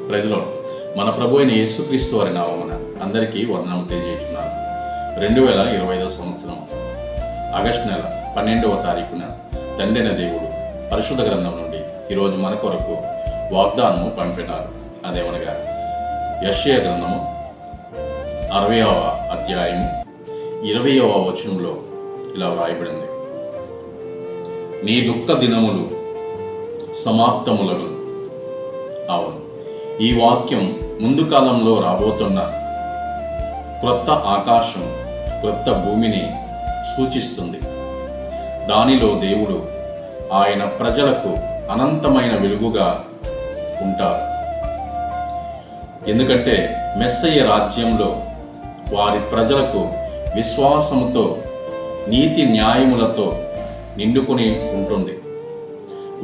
ప్రజలో మన ప్రభు అయిన యేసుక్రీస్తు వారి నామమున అందరికీ వందనము తెలియజేస్తున్నాను. 2025 సంవత్సరం ఆగస్టు నెల 12వ తారీఖున తండ్రైన దేవుడు పరిశుద్ధ గ్రంథం నుండి ఈరోజు మన కొరకు వాగ్దానము పంపినారు. అదేమనగా యెషయా గ్రంథము 60వ అధ్యాయము 20వ వచనంలో ఇలా వ్రాయబడింది: నీ దుఃఖ దినములు సమాప్తములను. అవును, ఈ వాక్యం ముందు కాలంలో రాబోతున్న క్రొత్త ఆకాశం, క్రొత్త భూమిని సూచిస్తుంది. దానిలో దేవుడు ఆయన ప్రజలకు అనంతమైన వెలుగుగా ఉంటారు. ఎందుకంటే మెస్సయ్య రాజ్యంలో వారి ప్రజలకు విశ్వాసముతో, నీతి న్యాయములతో నిండుకొని ఉంటుంది.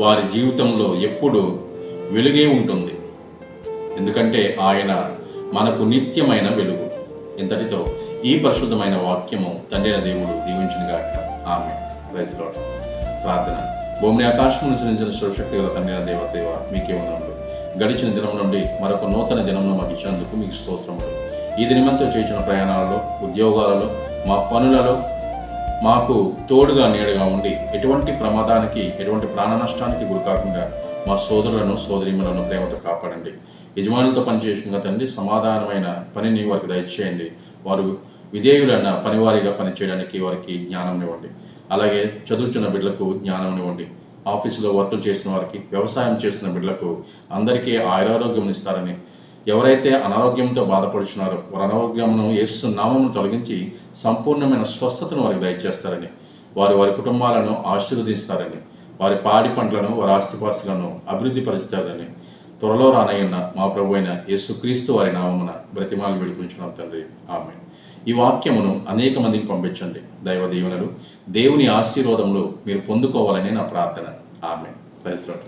వారి జీవితంలో ఎప్పుడూ వెలుగే ఉంటుంది. ఎందుకంటే ఆయన మనకు నిత్యమైన వెలుగు. ఇంతటితో ఈ పరిశుద్ధమైన వాక్యము తండ్రైన దేవుడు దీవించునుగాక. ఆమేన్. Praise Lord. ప్రార్థన. భూమిని ఆకాశం నుంచి నిలిచిన సర్వశక్తి గల తండ్రైన దేవ మీకే వందనములు. గడిచిన దినం నుండి మరొక నూతన దినంలో మాకు ఇచ్చినందుకు మీకు స్తోత్రములు. ఈ దినమంతా చేసిన ప్రయాణాలలో, ఉద్యోగాలలో, మా పనులలో మాకు తోడుగా నీడగా ఉండి ఎటువంటి ప్రమాదానికి, ఎటువంటి ప్రాణ నష్టానికి గురి కాకుండా మా సోదరులను, సోదరీమణులను ప్రేమతో కాపాడండి. యజమానులతో పనిచేసిన తండ్రి సమాధానమైన పనిని వారికి దయచేయండి. వారు విధేయులైన పనివారిగా పనిచేయడానికి వారికి జ్ఞానం ఇవ్వండి. అలాగే చదువుతున్న బిడ్డలకు జ్ఞానం ఇవ్వండి. ఆఫీసులో వర్కులు చేసిన వారికి, వ్యవసాయం చేస్తున్న బిడ్డలకు అందరికీ ఆయురారోగ్యం ఇస్తారని, ఎవరైతే అనారోగ్యంతో బాధపడుతున్నారో వారి అనారోగ్యమును యేసు నామమును తొలగించి సంపూర్ణమైన స్వస్థతను వారికి దయచేస్తారని, వారి కుటుంబాలను ఆశీర్వదిస్తారని, వారి పాడి పంటలను, వారి ఆస్తిపాస్తులను అభివృద్ధి పరుచుతారని త్వరలో రానయ్యున్న మా ప్రభు అయిన యేసుక్రీస్తు వారి నామమున బ్రతిమాలు వేడుకుంటున్నాం తండ్రి. ఆమేన్. ఈ వాక్యమును అనేక మందికి పంపించండి. దైవ దీవెనలు, దేవుని ఆశీర్వాదములు మీరు పొందుకోవాలని నా ప్రార్థన. ఆమేన్. Praise lord.